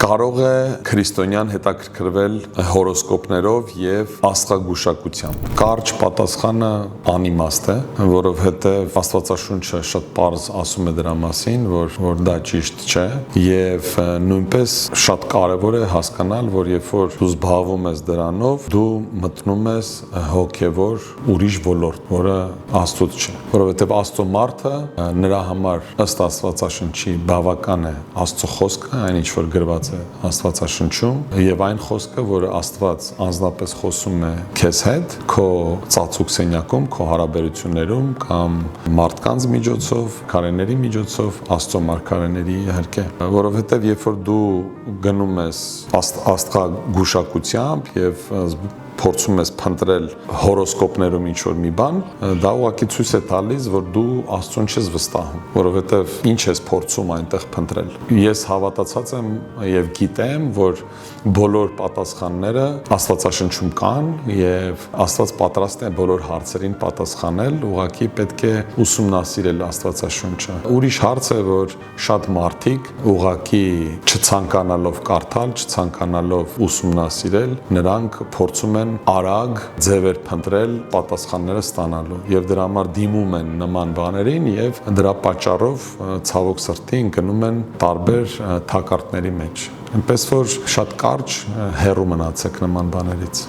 Կարող է քրիստոնյան հետաքրքրվել հորոսկոպներով եւ աստղագուշակությամբ։ Կարճ պատասխանը անիմաստ է, որովհետեւ Աստվածաշունչը շատ պարզ ասում է դրա մասին, որ դա ճիշտ չէ, եւ նույնպես շատ կարեւոր է հասկանալ, որ երբ որ դու զբաղվում ես դրանով, դու մտնում ես հոգեվոր ուրիշ ոլորտ, որը Աստծոց չէ, որովհետեւ Աստծո մարդը նրա համար ըստ Աստվածաշնչի բավական է Աստծո խոսքը, այն ինչ որ գրված է Աստվածաշնչում, եւ այն խոսքը, որը Աստված անձնապես խոսում է քեզ հետ, քո ծածուկ սենյակում, քո հարաբերություններում կամ մարդկանց միջոցով, քարեների միջոցով, Աստծո մարգարեների իհարկե, որովհետեւ երբ որ դու գնում ես աստղագուշակությամբ եւ փորձում ես փնտրել հորոսկոպներում ինչ որ մի բան, դա ուղղակի ցույց է տալիս, որ դու Աստծուն չես վստահում, որովհետև ինչ ես փորձում այնտեղ փնտրել։ Ես հավատացած եմ եւ գիտեմ, որ բոլոր պատասխանները Աստվածաշնչում կան եւ Աստված պատրաստ է բոլոր հարցերին պատասխանել, ուղղակի պետք է ուսումնասիրել Աստվածաշունչը։ Ուրիշ հարց է, որ շատ մարդիկ ուղղակի չցանկանալով կարդալ, չցանկանալով ուսումնասիրել, նրանք փորձում են արագ ձևեր փնտրել պատասխանները ստանալու եւ դրա համար դիմում են նման բաներին եւ դրա պատճառով ցավոք սրտի ընկնում են տարբեր թակարդների մեջ։ Այնպես որ շատ կարճ հեռու մնացեք նման բաներից։